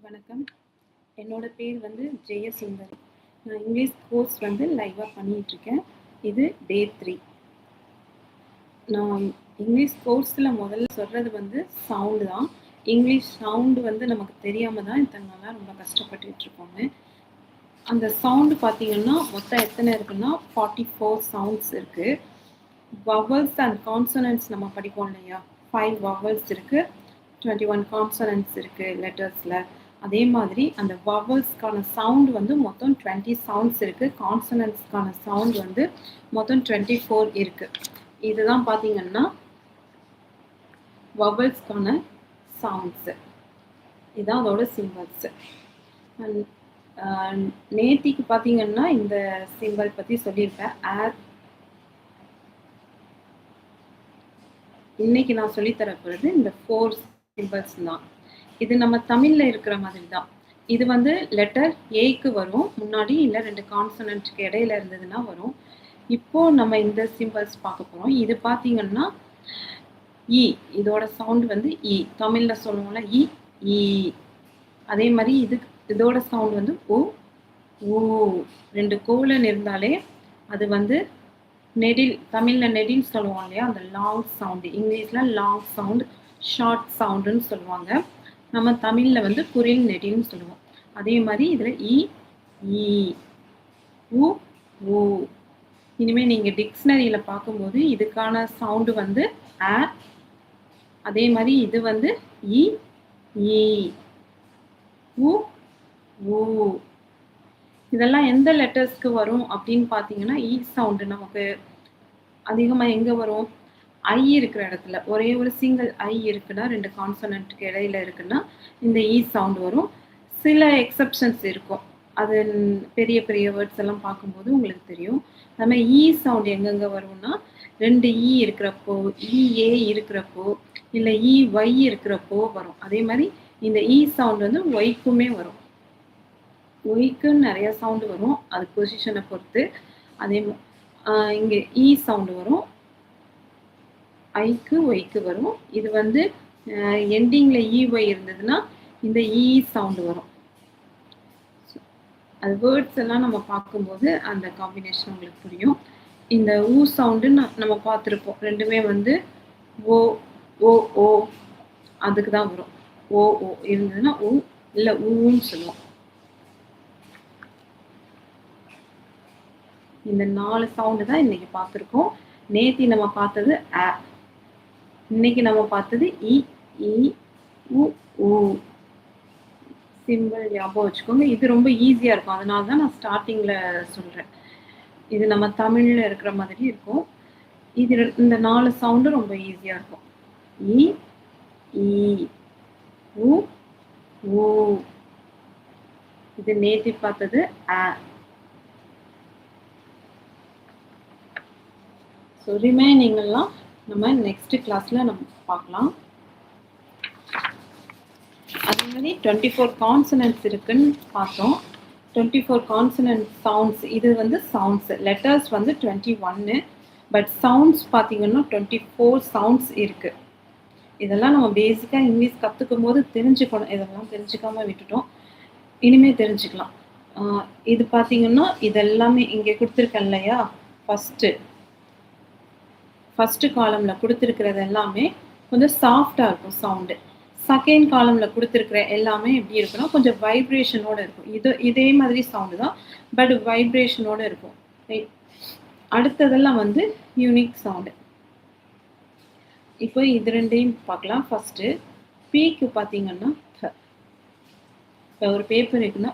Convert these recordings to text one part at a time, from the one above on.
வணக்கம். என்னோட பேர் வந்து ஜெயசுந்தரி. நான் இங்கிலீஷ் கோர்ஸ் வந்து லைவாக பண்ணிகிட்ருக்கேன். இது டே 3. நான் இங்கிலீஷ் கோர்ஸில் முதல்ல சொல்கிறது வந்து சவுண்டு தான். இங்கிலீஷ் சவுண்டு வந்து நமக்கு தெரியாமல் தான் இத்தனை நாளாக ரொம்ப கஷ்டப்பட்டுட்ருக்கோங்க. அந்த சவுண்டு பார்த்திங்கன்னா மொத்தம் எத்தனை இருக்குன்னா 44 சவுண்ட்ஸ் இருக்குது. வவல்ஸ் அண்ட் கான்சனன்ட்ஸ் நம்ம படிப்போம் இல்லையா, 5 வவல்ஸ் இருக்குது, 21 கான்சனன்ட்ஸ் இருக்குது லெட்டர்ஸில். அதே மாதிரி அந்த வவல்ஸ்க்கான சவுண்டு வந்து மொத்தம் 20 சவுண்ட்ஸ் இருக்குது. கான்சனன்ட்ஸ்க்கான சவுண்ட் வந்து மொத்தம் 24 இருக்குது. இதுதான் பார்த்தீங்கன்னா வவல்ஸ்க்கான சவுண்ட்ஸு. இதுதான் அதோட சிம்பிள்ஸு. நேத்திக்கு பார்த்தீங்கன்னா இந்த சிம்பிள் பற்றி சொல்லியிருப்பேன். இன்னைக்கு நான் சொல்லித்தர போகிறது இந்த 4 சிம்பிள்ஸ் தான். இது நம்ம தமிழில் இருக்கிற மாதிரி தான். இது வந்து லெட்டர் ஏக்கு வரும் முன்னாடி, இல்லை 2 கான்சனன்ட்க்கு இடையில இருந்ததுன்னா வரும். இப்போது நம்ம இந்த சிம்பிள்ஸ் பார்க்க போகிறோம். இது பார்த்தீங்கன்னா இ, இதோட சவுண்ட் வந்து இ. தமிழில் சொல்லுவோம்ல இ, ஈ. அதே மாதிரி இதோட சவுண்ட் வந்து ஓ, ஊ. 2 கோலன் இருந்தாலே அது வந்து நெடில். தமிழில் நெடில் சொல்லுவோம் இல்லையா, அந்த லாங் சவுண்டு. இங்கிலீஷில் லாங் சவுண்ட், ஷார்ட் சவுண்டுன்னு சொல்லுவாங்க. நம்ம தமிழில் வந்து குரில் நெடில்னு சொல்லுவோம். அதே மாதிரி இதில் இ, ஈ, உ, ஊ. இனிமேல் நீங்கள் டிக்ஷனரியில் பார்க்கும்போது இதுக்கான சவுண்டு வந்து அ. அதே மாதிரி இது வந்து இ, ஈ, உ, ஊ. இதெல்லாம் எந்த லெட்டர்ஸ்க்கு வரும் அப்படின்னு பார்த்தீங்கன்னா, இ சவுண்டு நமக்கு அதிகமாக எங்கே வரும்? ஐ இருக்கிற இடத்துல. ஒரே ஒரு சிங்கிள் ஐ இருக்குன்னா, 2 கான்சனன்ட்க்கு இடையில இருக்குன்னா இந்த இ சவுண்ட் வரும். சில எக்ஸப்ஷன்ஸ் இருக்கும். அது பெரிய பெரிய வேர்ட்ஸ் எல்லாம் பார்க்கும்போது உங்களுக்கு தெரியும். அதுமாதிரி இ சவுண்ட் எங்கெங்கே வரும்னா, 2 இ இருக்கிறப்போ, இஏ இருக்கிறப்போ, இல்லை இ ஒய் இருக்கிறப்போ வரும். அதே மாதிரி இந்த இ சவுண்ட் வந்து ஒய்க்குமே வரும். ஒய்க்குன்னு நிறைய சவுண்டு வரும், அது பொசிஷனை பொறுத்து. அதே இங்கே இ சவுண்டு வரும், ஐக்கு ஒய்க்கு வரும். இது வந்து எண்டிங்கில் இஒய் இருந்ததுன்னா இந்த இ சவுண்டு வரும். அது வேர்ட்ஸ் எல்லாம் நம்ம பார்க்கும்போது அந்த காம்பினேஷன் உங்களுக்கு புரியும். இந்த ஊ சவுண்டு நம்ம பார்த்துருப்போம். ரெண்டுமே வந்து ஓ, ஓ, ஓ அதுக்கு தான் வரும். ஓ, ஓ இருந்ததுன்னா ஊ, இல்லை ஊன்னு சொல்லுவோம். இந்த 4 சவுண்டு தான் இன்னைக்கு பார்த்துருக்கோம். நேத்தி நம்ம பார்த்தது அ. இன்னைக்கு நம்ம பார்த்தது இ, ஈ, உ, ஊ. சிம்பிள் ஞாபகம் வச்சுக்கோங்க. இது ரொம்ப ஈஸியாக இருக்கும், அதனால தான் நான் ஸ்டார்டிங்கில் சொல்கிறேன். இது நம்ம தமிழில் இருக்கிற மாதிரி இருக்கும். இது இந்த 4 சவுண்டு ரொம்ப ஈஸியாக இருக்கும். இ, ஈ, உ, ஊ. இது நேத்தி பார்த்தது அ. ஸோ ரிமைனிங்கெல்லாம் நம்ம நெக்ஸ்ட் கிளாஸில் நம்ம பார்க்கலாம். அதே மாதிரி 24 கான்சனன்ட்ஸ் இருக்குன்னு பார்த்தோம். 24 கான்சனன்ட் சவுண்ட்ஸ். இது வந்து சவுண்ட்ஸ். லெட்டர்ஸ் வந்து 21, பட் சவுண்ட்ஸ் பார்த்தீங்கன்னா 24 சவுண்ட்ஸ் இருக்குது. இதெல்லாம் நம்ம பேசிக்காக இங்கிலீஷ் கற்றுக்கும் போது தெரிஞ்சுக்கணும். இதெல்லாம் தெரிஞ்சுக்காமல் விட்டுட்டோம், இனிமேல் தெரிஞ்சுக்கலாம். இது பார்த்தீங்கன்னா இதெல்லாமே இங்கே கொடுத்துருக்கேன் இல்லையா, ஃபஸ்ட்டு காலமில் கொடுத்துருக்கிறது எல்லாமே கொஞ்சம் சாஃப்டாக இருக்கும் சவுண்டு. செகண்ட் காலமில் கொடுத்துருக்கிற எல்லாமே எப்படி இருக்குன்னா கொஞ்சம் வைப்ரேஷனோடு இருக்கும். இதே மாதிரி சவுண்டு தான், பட் வைப்ரேஷனோடு இருக்கும். அடுத்ததெல்லாம் வந்து யூனிக் சவுண்டு. இப்போ இது ரெண்டையும் பார்க்கலாம். ஃபஸ்ட்டு பீக்கு பார்த்தீங்கன்னா, இப்போ ஒரு பேப்பர் இருக்குன்னா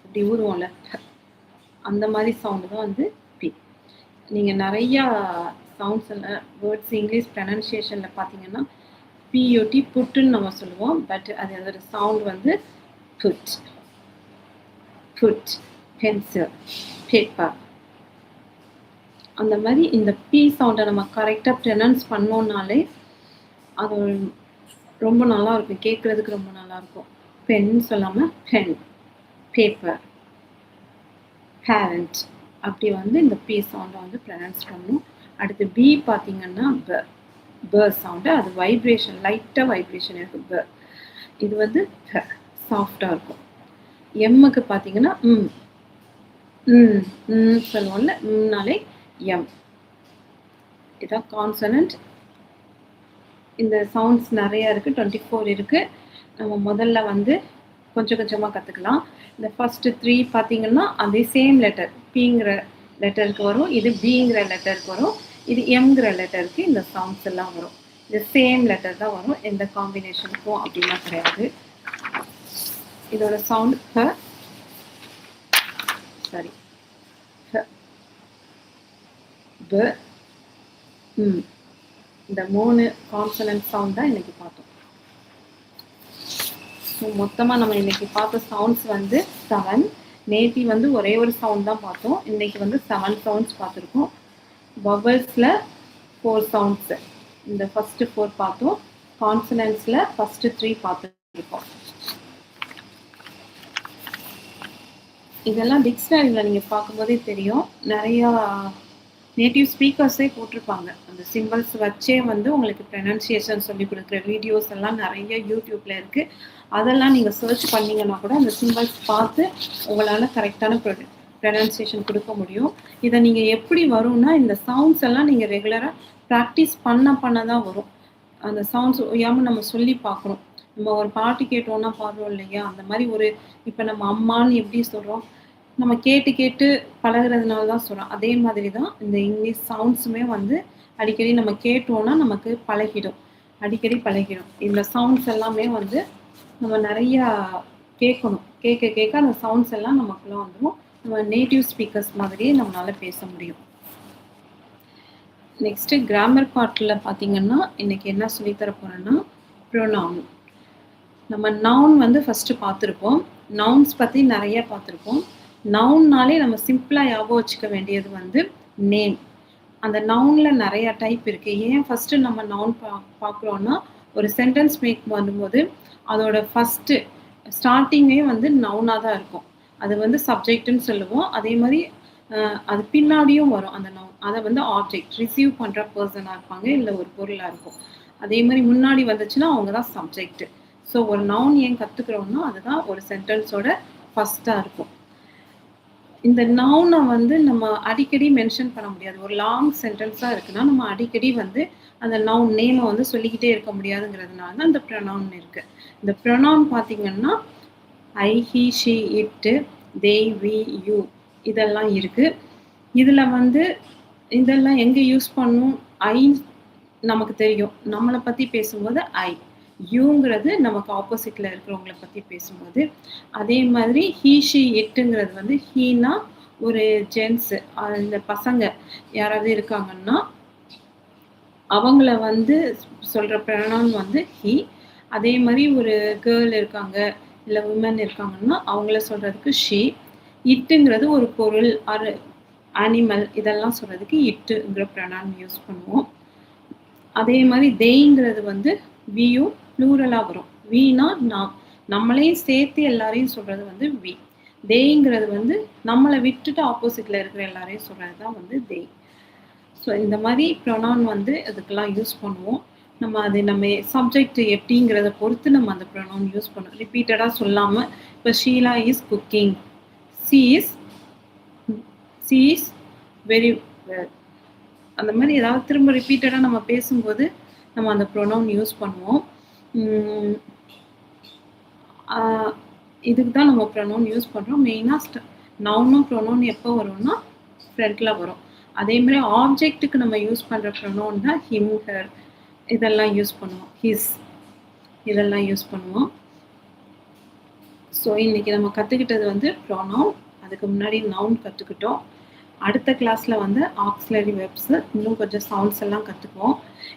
இப்படி ஊறுவோம்ல, அந்த மாதிரி சவுண்டு தான் வந்து பி. நீங்கள் நிறையா சவுண்ட்ஸ் எல்லாம் வேர்ட்ஸ் இங்கிலீஷ் ப்ரனன்சியேஷனில் பார்த்தீங்கன்னா பியூடி புட்டுன்னு நம்ம சொல்லுவோம், பட் அது அதோட சவுண்ட் வந்து புட், புட், பென்சில், பேப்பர். அந்த மாதிரி இந்த பி சவுண்டை நம்ம கரெக்டாக ப்ரனன்ஸ் பண்ணோன்னாலே அது ரொம்ப நல்லாயிருக்கும், கேட்குறதுக்கு ரொம்ப நல்லாயிருக்கும். பென் சொல்லாமல் பென், பேப்பர், பேரண்ட், அப்படி வந்து இந்த பி சவுண்டை வந்து ப்ரனன்ஸ் பண்ணணும். அடுத்து பி பார்த்தீங்கன்னா ப சவுண்டு. அது வைப்ரேஷன், லைட்டாக வைப்ரேஷன் இருக்குது. ப. இது வந்து சாஃப்டாக இருக்கும். எம்முக்கு பார்த்தீங்கன்னா சொல்லுவோம்ல, ம்னாலே எம். இதான் கான்சனன்ட். இந்த சவுண்ட்ஸ் நிறையா இருக்குது, 24 இருக்குது. நம்ம முதல்ல வந்து கொஞ்சம் கொஞ்சமாக கற்றுக்கலாம். இந்த ஃபஸ்ட்டு 3 பார்த்தீங்கன்னா அதே சேம் லெட்டர், பிங்கிற லெட்டருக்கு வரும், இது பிங்கிற லெட்டருக்கு வரும், இது எம்ங்கிற லெட்டருக்கு இந்த சவுண்ட்ஸ் எல்லாம் வரும். இது சேம் லெட்டர் தான் வரும், எந்த காம்பினேஷனுக்கும் அப்படிலாம் கிடையாது. இதோட சவுண்ட் சாரி ப இந்த 3 கான்சனன்ட் சவுண்ட் தான் இன்னைக்கு பார்த்தோம். மொத்தமாக நம்ம இன்னைக்கு பார்த்த சவுண்ட்ஸ் வந்து 7. நேத்தி வந்து ஒரே ஒரு சவுண்ட் தான் பார்த்தோம், இன்னைக்கு வந்து 7 சவுண்ட்ஸ் பார்த்துருக்கோம். வவல்ஸில் 4 சவுண்ட்ஸு, இந்த ஃபஸ்ட்டு 4 பார்த்தோம். கான்சனன்ட்ஸில் ஃபஸ்ட்டு 3 பார்த்துருக்கோம். இதெல்லாம் டிக்ஷனரியில் நீங்கள் பார்க்கும்போதே தெரியும், நிறையா நேட்டிவ் ஸ்பீக்கர்ஸே போட்டிருப்பாங்க. அந்த சிம்பிள்ஸ் வச்சே வந்து உங்களுக்கு ப்ரொனன்சியேஷன் சொல்லி கொடுக்குற வீடியோஸ் எல்லாம் நிறைய யூடியூப்பில் இருக்குது. அதெல்லாம் நீங்கள் சர்ச் பண்ணிங்கன்னா கூட அந்த சிம்பிள்ஸ் பார்த்து உங்களால் கரெக்டான ப்ரொனன்சியேஷன் கொடுக்க முடியும். இதை நீங்கள் எப்படி வரும்னா, இந்த சவுண்ட்ஸ் எல்லாம் நீங்கள் ரெகுலராக ப்ராக்டிஸ் பண்ண தான் வரும். அந்த சவுண்ட்ஸ் ஏமா நம்ம சொல்லி பார்க்கணும். நம்ம ஒரு பாட்டு கேட்டோன்னா பாடுறோம் இல்லையா, அந்த மாதிரி ஒரு இப்போ நம்ம அம்மான்னு எப்படி சொல்கிறோம், நம்ம கேட்டு பழகிறதுனால தான் சொல்கிறோம். அதே மாதிரி தான் இந்த இங்கிலீஷ் சவுண்ட்ஸுமே வந்து அடிக்கடி நம்ம கேட்டோன்னா நமக்கு அடிக்கடி பழகிடும். இந்த சவுண்ட்ஸ் எல்லாமே வந்து நம்ம நிறையா கேட்கணும். கேட்க அந்த சவுண்ட்ஸ் எல்லாம் நமக்குள்ள வந்துடும். நம்ம நேட்டிவ் ஸ்பீக்கர்ஸ் மாதிரியே நம்மளால் பேச முடியும். நெக்ஸ்ட்டு கிராமர் பார்ட்டில் பார்த்தீங்கன்னா இன்றைக்கி என்ன சொல்லித்தர போகிறேன்னா, ப்ரொனவுன். நம்ம நவுன் வந்து ஃபஸ்ட்டு பார்த்துருப்போம். நவுன்ஸ் பற்றி நிறைய பார்த்துருப்போம். நவுன்னாலே நம்ம சிம்பிளாக ஞாபகம் வச்சுக்க வேண்டியது வந்து நேம். அந்த நவுனில் நிறையா டைப் இருக்குது. ஏன் ஃபஸ்ட்டு நம்ம நவுன் பார்க்குறோன்னா, ஒரு சென்டென்ஸ் மேக் பண்ணும்போது அதோட ஃபஸ்ட்டு ஸ்டார்டிங்கே வந்து நவுனாக தான் இருக்கும். அது வந்து சப்ஜெக்ட்டுன்னு சொல்லுவோம். அதே மாதிரி அது பின்னாடியும் வரும் அந்த நவுன். அதை வந்து ஆப்ஜெக்ட், ரிசீவ் பண்ணுற பர்சனாக இருப்பாங்க, இல்லை ஒரு பொருளாக இருக்கும். அதே மாதிரி முன்னாடி வந்துச்சுன்னா அவங்க தான் சப்ஜெக்ட்டு. ஸோ ஒரு நவுன் ஏன் கற்றுக்குறோன்னா, அதுதான் ஒரு சென்டென்ஸோட ஃபஸ்ட்டாக இருக்கும். இந்த நவுனை வந்து நம்ம அடிக்கடி மென்ஷன் பண்ண முடியாது. ஒரு லாங் சென்டென்ஸாக இருக்குன்னா நம்ம அடிக்கடி வந்து அந்த நவுன் நேமை வந்து சொல்லிக்கிட்டே இருக்க முடியாதுங்கிறதுனால தான் இந்த ப்ரொனவுன் இருக்குது. இந்த ப்ரொனவுன் பார்த்தீங்கன்னா ஐ, ஹி, ஷி, இட்டு, தே, வி, யூ இதெல்லாம் இருக்குது. இதில் வந்து இதெல்லாம் எங்கே யூஸ் பண்ணணும், ஐ நமக்கு தெரியும். நம்மளை பற்றி பேசும்போது ஐ, யூங்கிறது நமக்கு ஆப்போசிட்டில் இருக்கிறவங்கள பற்றி பேசும்போது. அதே மாதிரி ஹீ, ஷி, இட்டுங்கிறது வந்து ஹீனா ஒரு ஜென்ஸு, இந்த பசங்க யாராவது இருக்காங்கன்னா அவங்கள வந்து சொல்கிற ப்ரொனவுன் வந்து ஹீ. அதே மாதிரி ஒரு கேர்ள் இருக்காங்க, இல்லை உமன் இருக்காங்கன்னா அவங்கள சொல்கிறதுக்கு ஷீ. இட்டுங்கிறது ஒரு பொருள், ஒரு அனிமல், இதெல்லாம் சொல்கிறதுக்கு இட்டுங்கிற ப்ரொனவுன் யூஸ் பண்ணுவோம். அதே மாதிரி தேய்ங்கிறது வந்து வியும் ப்ளூரலாக வரும். வீனா நம்மளையும் சேர்த்து எல்லாரையும் சொல்கிறது வந்து வி. தேய்ங்கிறது வந்து நம்மளை விட்டுட்டு ஆப்போசிட்டில் இருக்கிற எல்லாரையும் சொல்கிறது தான் வந்து தேய். ஸோ இந்த மாதிரி ப்ரொனவுன் வந்து அதுக்கெல்லாம் யூஸ் பண்ணுவோம். நம்ம சப்ஜெக்ட் எப்படிங்கிறத பொறுத்து நம்ம அந்த ப்ரொனவுன் யூஸ் பண்ணுவோம். ரிப்பீட்டடாக சொல்லாமல், இப்போ Sheela is cooking, she is very well, அந்த மாதிரி ஏதாவது திரும்ப ரிப்பீட்டடாக நம்ம பேசும்போது நம்ம அந்த ப்ரொனவுன் யூஸ் பண்ணுவோம். இதுக்கு தான் நம்ம ப்ரொனவுன் யூஸ் பண்ணுறோம். மெயினாக நவுனும் ப்ரொனவுன் எப்போ வரும்னா ஃப்ரண்ட்டில் வரும். அதே மாதிரி ஆப்ஜெக்ட்டுக்கு நம்ம யூஸ் பண்ணுற ப்ரொனவுன் தான் ஹிம், ஹர் இதெல்லாம் யூஸ் பண்ணுவோம். ஹிஸ் இதெல்லாம் யூஸ் பண்ணுவோம். ஸோ இன்றைக்கி நம்ம கற்றுக்கிட்டது வந்து ப்ரொனவுன். அதுக்கு முன்னாடி நவுன் கற்றுக்கிட்டோம். அடுத்த கிளாஸில் வந்து ஆக்ஸிலரி வெர்ப்ஸு இன்னும் கொஞ்சம் சவுண்ட்ஸ் எல்லாம் கற்றுக்குவோம்.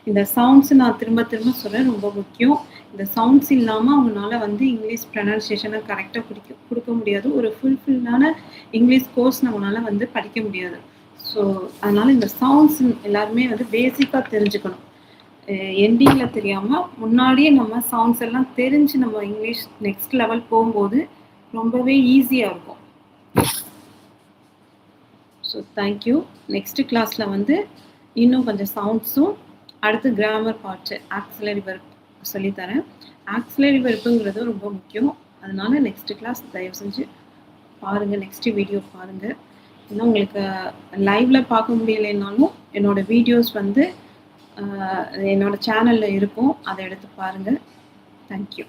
இந்த சவுண்ட்ஸு நான் திரும்ப சொல்கிறேன், ரொம்ப முக்கியம். இந்த சவுண்ட்ஸ் இல்லாமல் அவங்களால வந்து இங்கிலீஷ் ப்ரொனன்சியேஷனை கரெக்டாக கொடுக்க முடியாது. ஒரு ஃபுல்ஃபில்லான இங்கிலீஷ் கோர்ஸ் நம்மளால் வந்து படிக்க முடியாது. ஸோ அதனால் இந்த சவுண்ட்ஸ் எல்லாருமே வந்து பேசிக்காக தெரிஞ்சுக்கணும். எண்டிங்கில் தெரியாமல் முன்னாடியே நம்ம சவுண்ட்ஸ் எல்லாம் தெரிஞ்சு நம்ம இங்கிலீஷ் நெக்ஸ்ட் லெவல் போகும்போது ரொம்பவே ஈஸியாக இருக்கும். So thank you. நெக்ஸ்ட்டு கிளாஸில் வந்து இன்னும் கொஞ்சம் சவுண்ட்ஸும் அடுத்து கிராமர் பார்ட்ஸு ஆக்ஸிலரி வெர்ப் சொல்லித்தரேன். ஆக்ஸிலரி வெர்ப்புங்கிறது ரொம்ப முக்கியம். அதனால நெக்ஸ்ட் கிளாஸ் தயவு செஞ்சு பாருங்கள், நெக்ஸ்ட் வீடியோ பாருங்கள். ஏன்னா உங்களுக்கு லைவ்ல பார்க்க முடியலைன்னாலும் என்னோட வீடியோஸ் வந்து என்னோட சேனல்ல இருக்கும். அதை எடுத்து பாருங்கள். தேங்க்யூ.